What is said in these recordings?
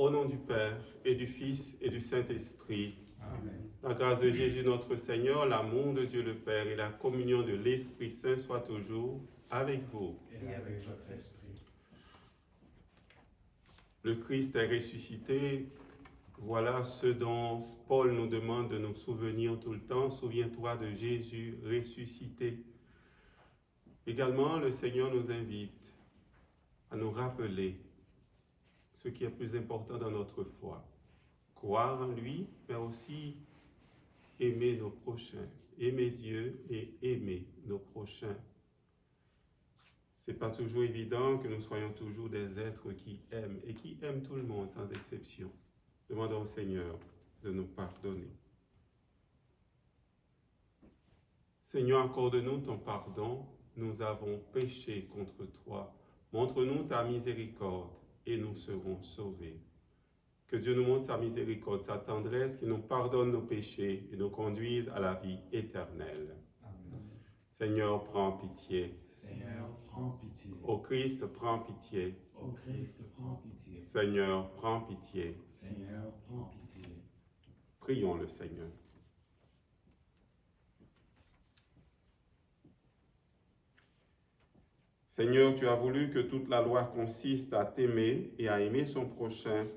Au nom du Père, et du Fils, et du Saint-Esprit, Amen. la grâce de Jésus notre Seigneur, l'amour de Dieu le Père et la communion de l'Esprit Saint soient toujours avec vous. Et avec votre esprit. Le Christ est ressuscité. Voilà ce dont Paul nous demande de nous souvenir tout le temps. Souviens-toi de Jésus ressuscité. Également, le Seigneur nous invite à nous rappeler ce qui est plus important dans notre foi. Croire en lui, mais aussi aimer nos prochains. Aimer Dieu et aimer nos prochains. Ce n'est pas toujours évident que nous soyons toujours des êtres qui aiment et qui aiment tout le monde sans exception. Demandons au Seigneur de nous pardonner. Seigneur, accorde-nous ton pardon. Nous avons péché contre toi. Montre-nous ta miséricorde et nous serons sauvés. Que Dieu nous montre sa miséricorde, sa tendresse, qui nous pardonne nos péchés et nous conduise à la vie éternelle. Amen. Seigneur, prends pitié. Seigneur, prends pitié. Ô Christ, prends pitié. Ô Christ, prends pitié. Seigneur, prends pitié. Seigneur, prends pitié. Prions le Seigneur. Seigneur, tu as voulu que toute la loi consiste à t'aimer et à aimer son prochain.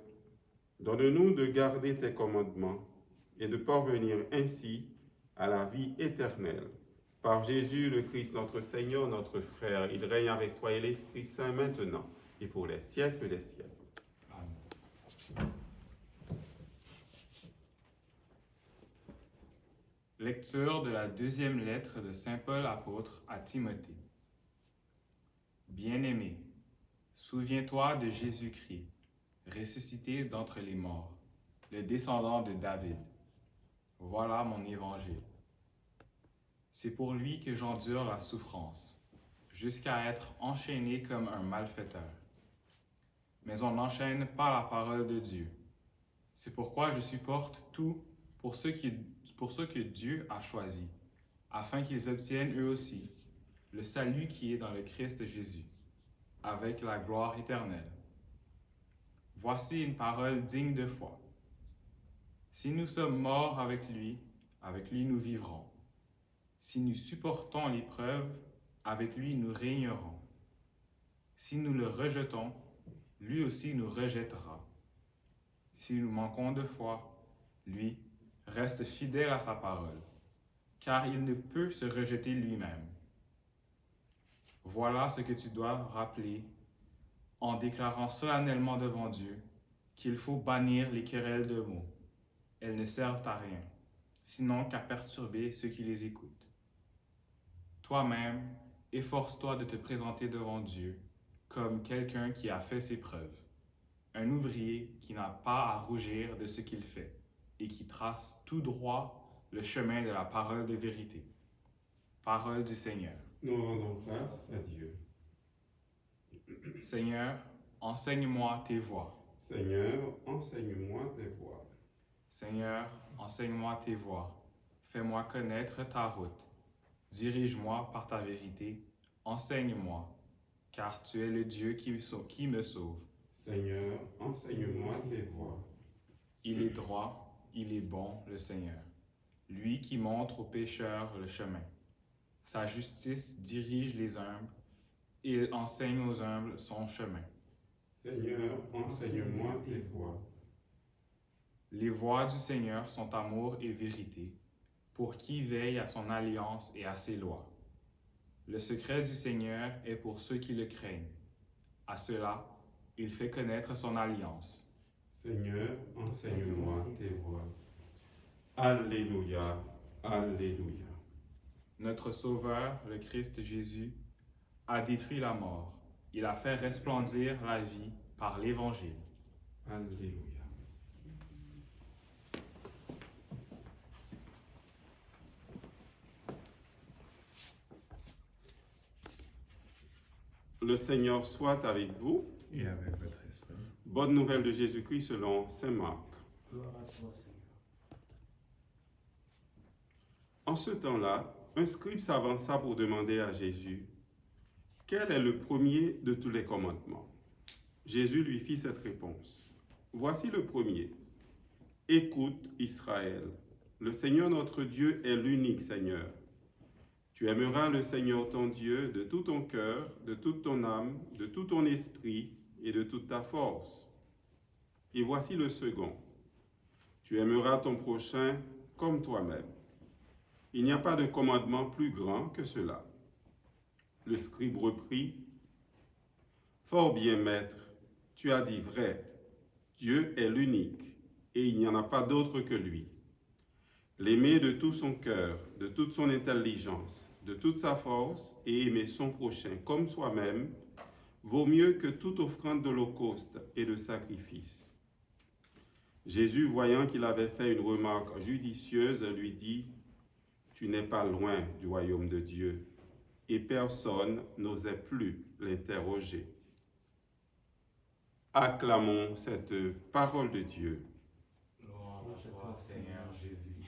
Donne-nous de garder tes commandements et de parvenir ainsi à la vie éternelle. Par Jésus le Christ, notre Seigneur, notre frère, il règne avec toi et l'Esprit Saint maintenant et pour les siècles des siècles. Amen. Lecture de la deuxième lettre de Saint Paul apôtre à Timothée. Bien-aimé, souviens-toi de Jésus-Christ, ressuscité d'entre les morts, le descendant de David. Voilà mon évangile. C'est pour lui que j'endure la souffrance, jusqu'à être enchaîné comme un malfaiteur. Mais on n'enchaîne pas la parole de Dieu. C'est pourquoi je supporte tout pour ceux que Dieu a choisis, afin qu'ils obtiennent eux aussi le salut qui est dans le Christ Jésus, avec la gloire éternelle. Voici une parole digne de foi. Si nous sommes morts avec lui nous vivrons. Si nous supportons l'épreuve, avec lui nous régnerons. Si nous le rejetons, lui aussi nous rejettera. Si nous manquons de foi, lui reste fidèle à sa parole, car il ne peut se rejeter lui-même. Voilà ce que tu dois rappeler en déclarant solennellement devant Dieu qu'il faut bannir les querelles de mots. Elles ne servent à rien, sinon qu'à perturber ceux qui les écoutent. Toi-même, efforce-toi de te présenter devant Dieu comme quelqu'un qui a fait ses preuves, un ouvrier qui n'a pas à rougir de ce qu'il fait et qui trace tout droit le chemin de la parole de vérité. Parole du Seigneur. Nous rendons grâce à Dieu. Seigneur, enseigne-moi tes voies. Seigneur, enseigne-moi tes voies. Seigneur, enseigne-moi tes voies. Fais-moi connaître ta route. Dirige-moi par ta vérité. Enseigne-moi, car tu es le Dieu qui me sauve. Seigneur, enseigne-moi tes voies. Il est droit, il est bon, le Seigneur, lui qui montre aux pécheurs le chemin. Sa justice dirige les humbles, et il enseigne aux humbles son chemin. Seigneur, enseigne-moi tes voies. Les voies du Seigneur sont amour et vérité, pour qui veille à son alliance et à ses lois. Le secret du Seigneur est pour ceux qui le craignent. À cela, il fait connaître son alliance. Seigneur, enseigne-moi tes voies. Alléluia, alléluia. Notre Sauveur, le Christ Jésus, a détruit la mort. Il a fait resplendir la vie par l'Évangile. Alléluia. Le Seigneur soit avec vous. Et avec votre esprit. Bonne nouvelle de Jésus-Christ selon saint Marc. Gloire à toi, Seigneur. En ce temps-là, un scribe s'avança pour demander à Jésus « Quel est le premier de tous les commandements ?» Jésus lui fit cette réponse. « Voici le premier. Écoute, Israël, le Seigneur notre Dieu est l'unique Seigneur. Tu aimeras le Seigneur ton Dieu de tout ton cœur, de toute ton âme, de tout ton esprit et de toute ta force. Et voici le second. Tu aimeras ton prochain comme toi-même. Il n'y a pas de commandement plus grand que cela. » Le scribe reprit, « Fort bien, maître, tu as dit vrai. Dieu est l'unique, et il n'y en a pas d'autre que lui. L'aimer de tout son cœur, de toute son intelligence, de toute sa force, et aimer son prochain comme soi-même, vaut mieux que toute offrande d'holocauste et de sacrifice. » Jésus, voyant qu'il avait fait une remarque judicieuse, lui dit, « Tu n'es pas loin du royaume de Dieu. » Et personne n'osait plus l'interroger. Acclamons cette parole de Dieu. Gloire à toi, Seigneur Jésus.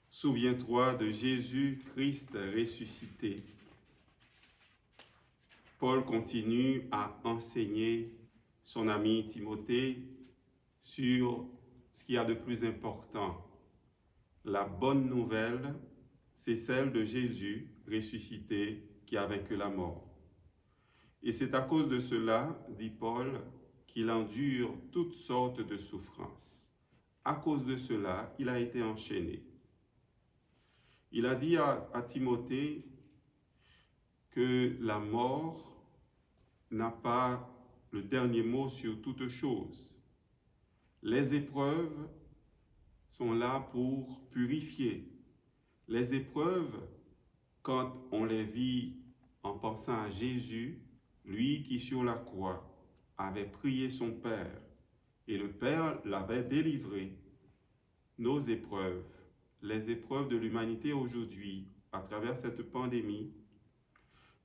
Souviens-toi de Jésus-Christ ressuscité. Paul continue à enseigner son ami Timothée sur ce qu'il y a de plus important. La bonne nouvelle, c'est celle de Jésus ressuscité qui a vaincu la mort. Et c'est à cause de cela, dit Paul, qu'il endure toutes sortes de souffrances. À cause de cela, il a été enchaîné. Il a dit à Timothée que la mort n'a pas le dernier mot sur toute chose. Les épreuves sont là pour purifier. Les épreuves, quand on les vit en pensant à Jésus, lui qui sur la croix avait prié son Père et le Père l'avait délivré, nos épreuves, les épreuves de l'humanité aujourd'hui à travers cette pandémie,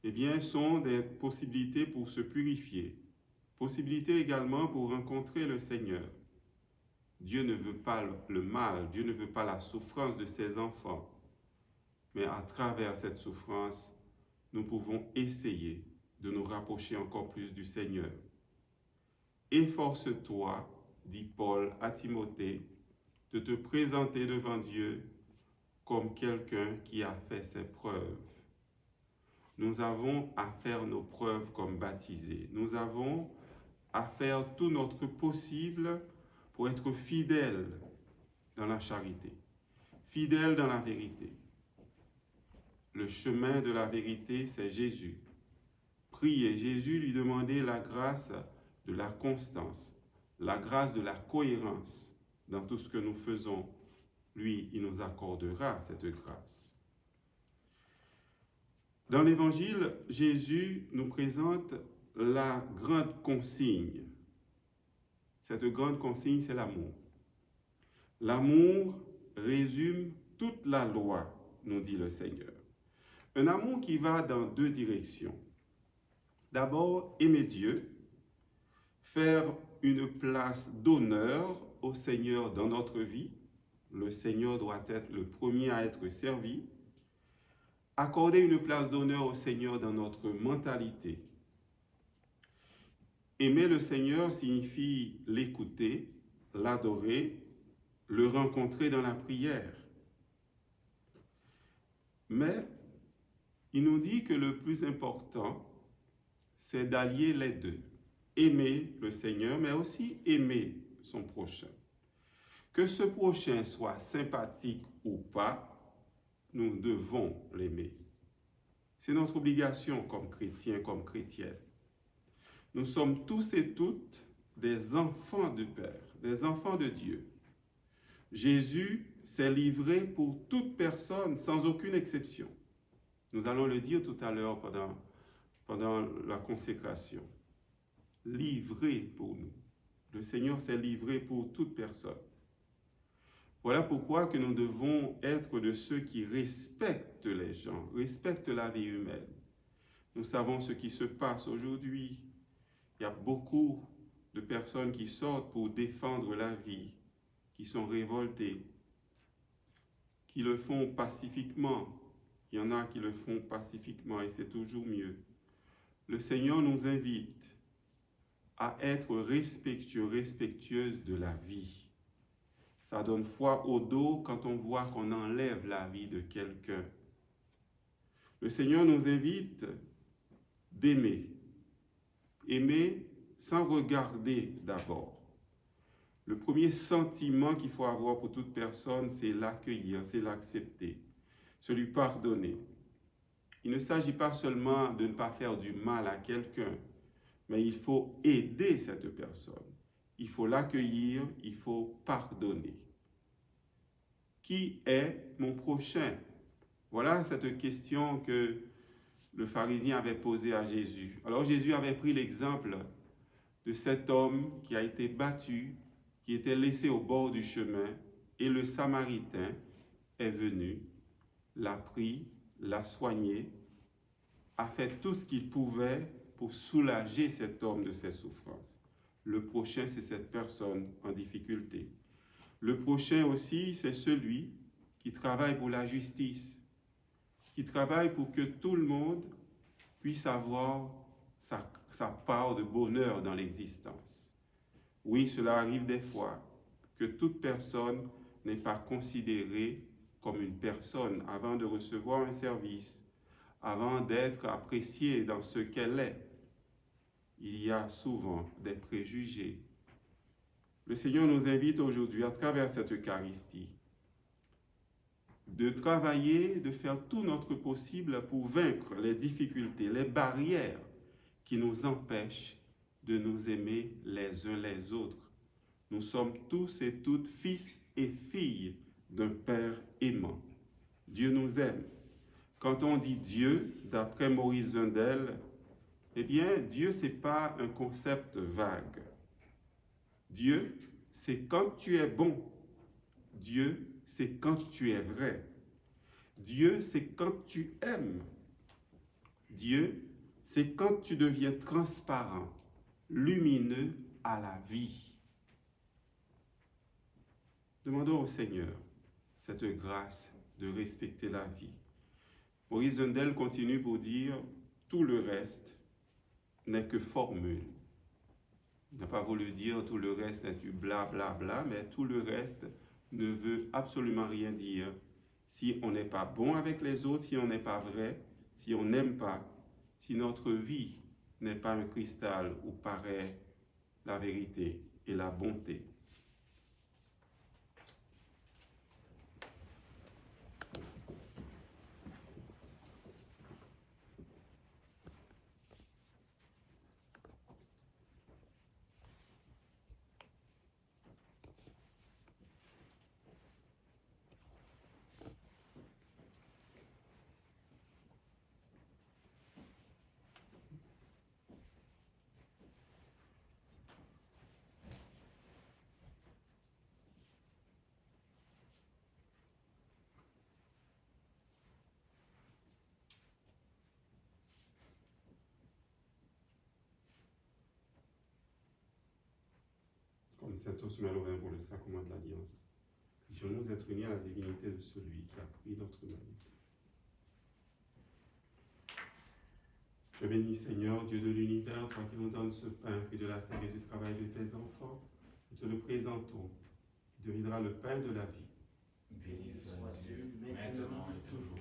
eh bien, sont des possibilités pour se purifier, possibilités également pour rencontrer le Seigneur. Dieu ne veut pas le mal, Dieu ne veut pas la souffrance de ses enfants. Mais à travers cette souffrance, nous pouvons essayer de nous rapprocher encore plus du Seigneur. Efforce-toi, dit Paul à Timothée, de te présenter devant Dieu comme quelqu'un qui a fait ses preuves. Nous avons à faire nos preuves comme baptisés. Nous avons à faire tout notre possible pour être fidèles dans la charité, fidèles dans la vérité. Le chemin de la vérité, c'est Jésus. Priez Jésus, lui demander la grâce de la constance, la grâce de la cohérence dans tout ce que nous faisons. Lui, il nous accordera cette grâce. Dans l'Évangile, Jésus nous présente la grande consigne. Cette grande consigne, c'est l'amour. L'amour résume toute la loi, nous dit le Seigneur. Un amour qui va dans deux directions. D'abord, aimer Dieu, faire une place d'honneur au Seigneur dans notre vie. Le Seigneur doit être le premier à être servi. Accorder une place d'honneur au Seigneur dans notre mentalité. Aimer le Seigneur signifie l'écouter, l'adorer, le rencontrer dans la prière. Mais il nous dit que le plus important, c'est d'allier les deux. Aimer le Seigneur, mais aussi aimer son prochain. Que ce prochain soit sympathique ou pas, nous devons l'aimer. C'est notre obligation comme chrétiens, comme chrétiennes. Nous sommes tous et toutes des enfants du Père, des enfants de Dieu. Jésus s'est livré pour toute personne, sans aucune exception. Nous allons le dire tout à l'heure pendant la consécration. Livré pour nous. Le Seigneur s'est livré pour toute personne. Voilà pourquoi que nous devons être de ceux qui respectent les gens, respectent la vie humaine. Nous savons ce qui se passe aujourd'hui. Il y a beaucoup de personnes qui sortent pour défendre la vie, qui sont révoltées, qui le font pacifiquement. Il y en a qui le font pacifiquement et c'est toujours mieux. Le Seigneur nous invite à être respectueux, respectueuses de la vie. Ça donne froid au dos quand on voit qu'on enlève la vie de quelqu'un. Le Seigneur nous invite d'aimer. Aimer sans regarder d'abord. Le premier sentiment qu'il faut avoir pour toute personne, c'est l'accueillir, c'est l'accepter, c'est lui pardonner. Il ne s'agit pas seulement de ne pas faire du mal à quelqu'un, mais il faut aider cette personne. Il faut l'accueillir, il faut pardonner. Qui est mon prochain? Voilà cette question que le pharisien avait posée à Jésus. Alors Jésus avait pris l'exemple de cet homme qui a été battu, qui était laissé au bord du chemin, et le Samaritain est venu, l'a pris, l'a soigné, a fait tout ce qu'il pouvait pour soulager cet homme de ses souffrances. Le prochain, c'est cette personne en difficulté. Le prochain aussi, c'est celui qui travaille pour la justice, qui travaille pour que tout le monde puisse avoir sa part de bonheur dans l'existence. Oui, cela arrive des fois que toute personne n'est pas considérée comme une personne avant de recevoir un service, avant d'être appréciée dans ce qu'elle est. Il y a souvent des préjugés. Le Seigneur nous invite aujourd'hui, à travers cette Eucharistie, de travailler, de faire tout notre possible pour vaincre les difficultés, les barrières qui nous empêchent de nous aimer les uns les autres. Nous sommes tous et toutes fils et filles d'un Père aimant. Dieu nous aime. Quand on dit Dieu, d'après Maurice Zundel, eh bien, Dieu, ce n'est pas un concept vague. Dieu, c'est quand tu es bon. Dieu, c'est quand tu es vrai. Dieu, c'est quand tu aimes. Dieu, c'est quand tu deviens transparent, lumineux à la vie. Demandons au Seigneur cette grâce de respecter la vie. Maurice Zundel continue pour dire « Tout le reste n'est que formule ». Il n'a pas voulu dire « tout le reste n'est du blablabla bla, bla, mais tout le reste ne veut absolument rien dire. Si on n'est pas bon avec les autres, si on n'est pas vrai, si on n'aime pas, si notre vie n'est pas un cristal où paraît la vérité et la bonté. » Comme saint Osmel Auvin pour le sacrement de l'Alliance, puissions-nous être unis à la divinité de celui qui a pris notre humanité. Je bénis Seigneur, Dieu de l'univers, toi qui nous donnes ce pain, fruit de la terre et du travail de tes enfants, nous te le présentons, qui deviendra le pain de la vie. Béni soit Dieu, maintenant et toujours.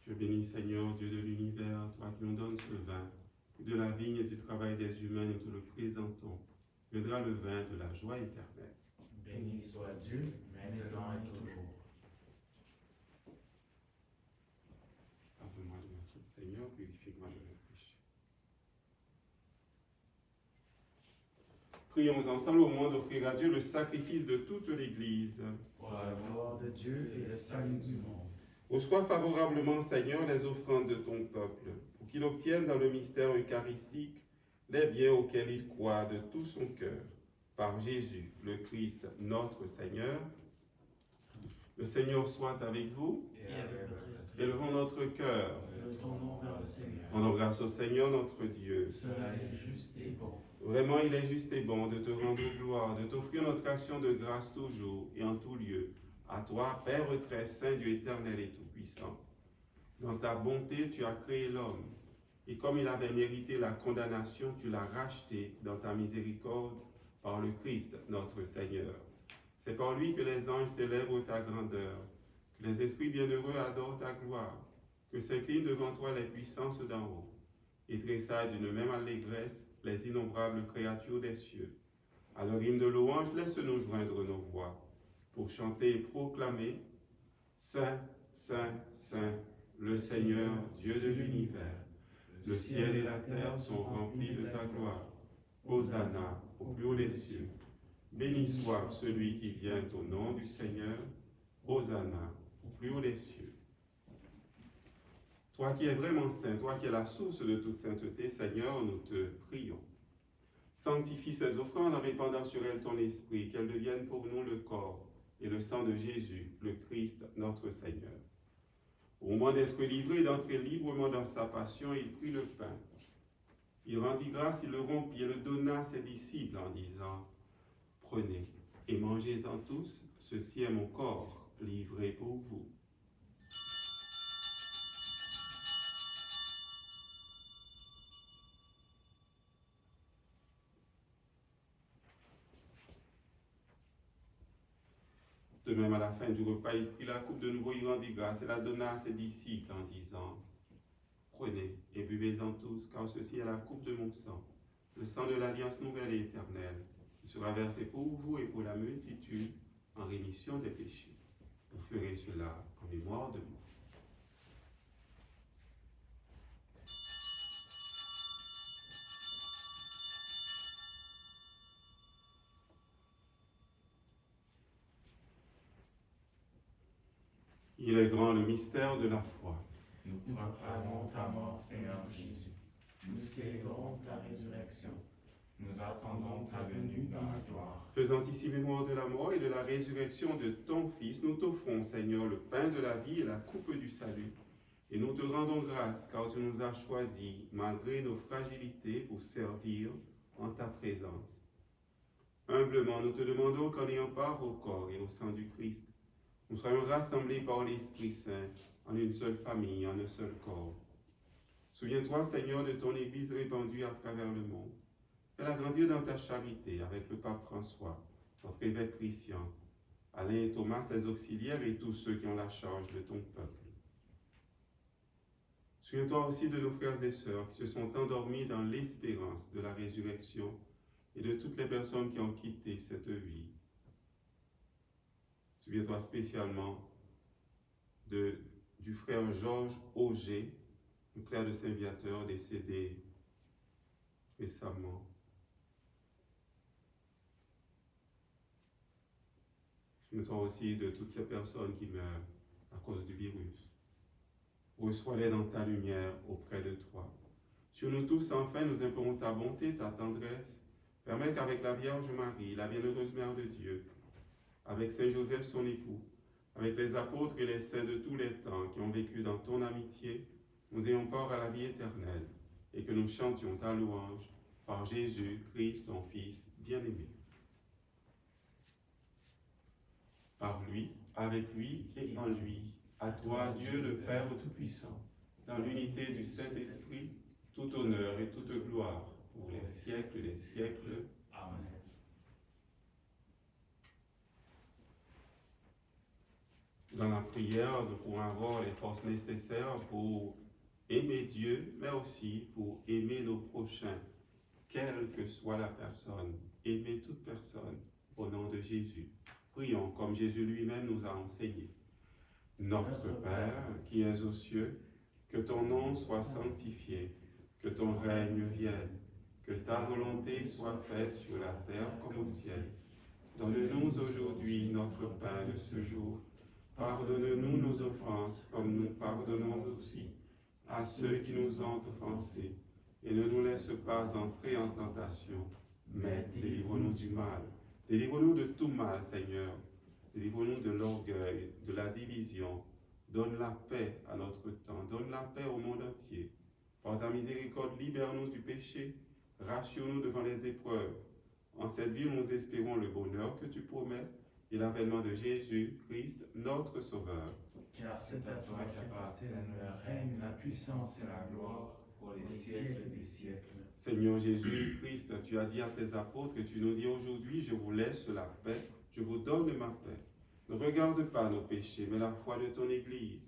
Je bénis Seigneur, Dieu de l'univers, toi qui nous donnes ce vin, De la vigne et du travail des humains, nous te le présentons. Viendra le vin de la joie éternelle. Béni soit Dieu, maintenant et toujours. Pardonne-moi de ma faute, Seigneur, purifie-moi de mes péchés. Prions ensemble au moment d'offrir à Dieu le sacrifice de toute l'Église. Pour la gloire de Dieu et le salut du monde. Reçois favorablement, Seigneur, les offrandes de ton peuple, pour qu'il obtienne dans le mystère eucharistique les biens auxquels il croit de tout son cœur. Par Jésus, le Christ, notre Seigneur. Le Seigneur soit avec vous. Et avec votre esprit. Élevons notre cœur. Retournons vers le Seigneur. Rendons grâce au Seigneur notre Dieu. Cela est juste et bon. Vraiment, il est juste et bon de te rendre gloire, de t'offrir notre action de grâce toujours et en tout lieu. À toi, Père très saint, Dieu éternel et tout-puissant. Dans ta bonté, tu as créé l'homme. Et comme il avait mérité la condamnation, tu l'as racheté dans ta miséricorde par le Christ, notre Seigneur. C'est par lui que les anges célèbrent ta grandeur, que les esprits bienheureux adorent ta gloire, que s'inclinent devant toi les puissances d'en haut, et tressaillent d'une même allégresse les innombrables créatures des cieux. À leur hymne de louange, laisse-nous joindre nos voix, pour chanter et proclamer « Saint, Saint, Saint, le Seigneur, Dieu de l'univers. Le ciel et la terre sont remplis de ta gloire. Hosanna au plus haut des cieux. Béni soit celui qui vient au nom du Seigneur. Hosanna au plus haut des cieux. » Toi qui es vraiment saint, toi qui es la source de toute sainteté, Seigneur, nous te prions. Sanctifie ces offrandes en répandant sur elles ton esprit, qu'elles deviennent pour nous le corps et le sang de Jésus, le Christ, notre Seigneur. Au moment d'être livré et d'entrer librement dans sa passion, il prit le pain. Il rendit grâce, il le rompit et le donna à ses disciples en disant « Prenez et mangez-en tous, ceci est mon corps livré pour vous. » De même, à la fin du repas, il prit la coupe de nouveau, il rendit grâce et la donna à ses disciples en disant « Prenez et buvez-en tous, car ceci est la coupe de mon sang, le sang de l'alliance nouvelle et éternelle, qui sera versé pour vous et pour la multitude en rémission des péchés. Vous ferez cela en mémoire de moi. » Il est grand le mystère de la foi. Nous proclamons ta mort, Seigneur Jésus. Nous célébrons ta résurrection. Nous attendons ta venue dans la gloire. Faisant ici mémoire de la mort et de la résurrection de ton Fils, nous t'offrons, Seigneur, le pain de la vie et la coupe du salut. Et nous te rendons grâce, car tu nous as choisis, malgré nos fragilités, pour servir en ta présence. Humblement, nous te demandons qu'en ayant part au corps et au sang du Christ, nous soyons rassemblés par l'Esprit Saint en une seule famille, en un seul corps. Souviens-toi, Seigneur, de ton Église répandue à travers le monde. Fais-la grandir dans ta charité avec le pape François, notre évêque Christian, Alain et Thomas, ses auxiliaires et tous ceux qui ont la charge de ton peuple. Souviens-toi aussi de nos frères et sœurs qui se sont endormis dans l'espérance de la résurrection et de toutes les personnes qui ont quitté cette vie. Souviens-toi spécialement du frère Georges Auger, un clerc de Saint-Viateur décédé récemment. Souviens-toi aussi de toutes ces personnes qui meurent à cause du virus. Reçois-les dans ta lumière auprès de toi. Sur nous tous, enfin, nous implorons ta bonté, ta tendresse. Permets qu'avec la Vierge Marie, la bienheureuse Mère de Dieu, avec Saint Joseph son époux, avec les apôtres et les saints de tous les temps qui ont vécu dans ton amitié, nous ayons part à la vie éternelle et que nous chantions ta louange par Jésus, Christ, ton Fils bien-aimé. Par lui, avec lui et en lui, à toi, Dieu le Père Tout-Puissant, dans l'unité du Saint-Esprit, tout honneur et toute gloire pour les siècles des siècles. Amen. Dans la prière, nous pourrons avoir les forces nécessaires pour aimer Dieu, mais aussi pour aimer nos prochains, quelle que soit la personne. Aimer toute personne au nom de Jésus. Prions comme Jésus lui-même nous a enseigné. Notre Père qui es aux cieux, que ton nom soit sanctifié, que ton règne vienne, que ta volonté soit faite sur la terre comme au ciel. Donne-nous aujourd'hui notre pain de ce jour. Pardonne-nous nos offenses comme nous pardonnons aussi à ceux qui nous ont offensés. Et ne nous laisse pas entrer en tentation, mais délivre-nous du mal. Délivre-nous de tout mal, Seigneur. Délivre-nous de l'orgueil, de la division. Donne la paix à notre temps. Donne la paix au monde entier. Par ta miséricorde, libère-nous du péché. Rassure-nous devant les épreuves. En cette vie, nous espérons le bonheur que tu promets et l'avènement de Jésus-Christ, notre Sauveur. Car c'est à toi qu'appartiennent le règne, la puissance et la gloire pour les siècles des siècles. Seigneur Jésus-Christ, tu as dit à tes apôtres et tu nous dis aujourd'hui, je vous laisse la paix, je vous donne ma paix. Ne regarde pas nos péchés, mais la foi de ton Église.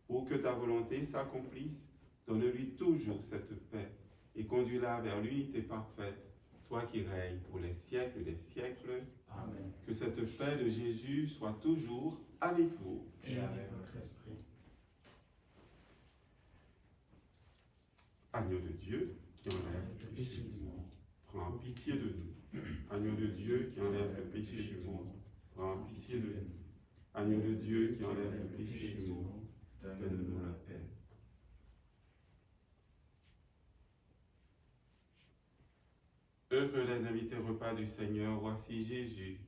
Pour que ta volonté s'accomplisse, donne-lui toujours cette paix et conduis-la vers l'unité parfaite, toi qui règnes pour les siècles des siècles. Amen. Que cette paix de Jésus soit toujours avec vous. Et avec votre esprit. Agneau de Dieu qui enlève le péché du monde, prends pitié de nous. Agneau de Dieu qui enlève le péché du monde, prends pitié de nous. Agneau de Dieu qui enlève le péché du monde, donne-nous la paix. Heureux les invités au repas du Seigneur, voici Jésus,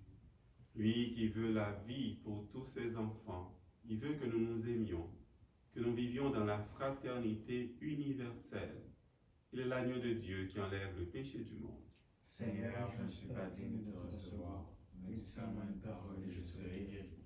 lui qui veut la vie pour tous ses enfants. Il veut que nous nous aimions, que nous vivions dans la fraternité universelle. Il est l'agneau de Dieu qui enlève le péché du monde. Seigneur, je ne suis pas digne de te recevoir, mais dis seulement une parole et je serai guéri.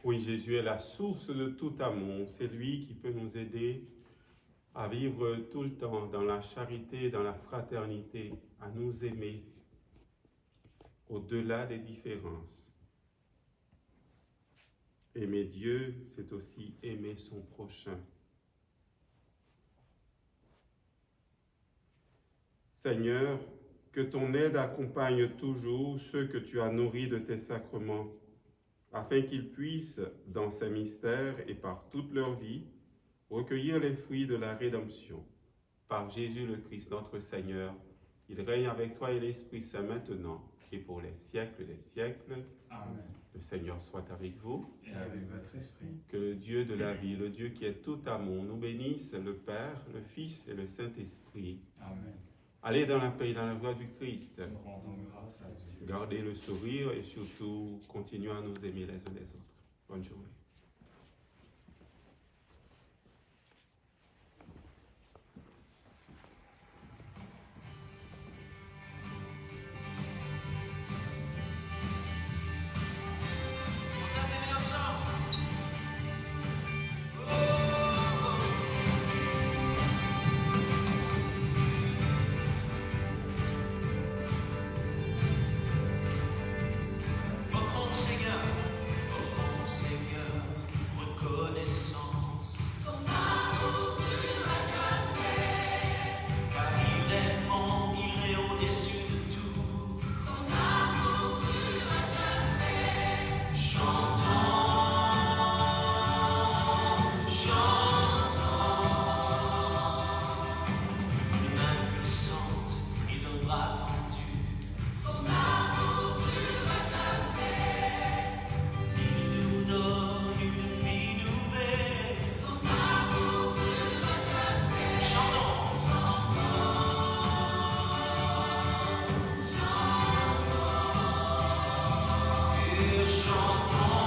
Oui, Jésus est la source de tout amour. C'est lui qui peut nous aider à vivre tout le temps dans la charité, dans la fraternité, à nous aimer au-delà des différences. Aimer Dieu, c'est aussi aimer son prochain. Seigneur, que ton aide accompagne toujours ceux que tu as nourris de tes sacrements, afin qu'ils puissent, dans ces mystères et par toute leur vie, recueillir les fruits de la rédemption. Par Jésus le Christ, notre Seigneur, il règne avec toi et l'Esprit Saint maintenant et pour les siècles des siècles. Amen. Le Seigneur soit avec vous. Et avec votre esprit. Que le Dieu de la vie, le Dieu qui est tout amour, nous bénisse, le Père, le Fils et le Saint-Esprit. Amen. Allez dans la paix et dans la joie du Christ. Nous rendons grâce à Dieu. Gardez le sourire et surtout, continuez à nous aimer les uns les autres. Bonne journée. Seigneur, reconnaissance. Son amour durera jamais. Car il est bon, il est au-dessus de tout. Son amour durera jamais. Chantons, chantons. Une main puissante et le bras tendu. Son amour durera jamais. Il nous donne une vie nouvelle. Son amour durera jamais. Chantons, chantons, chantons. Et chantons.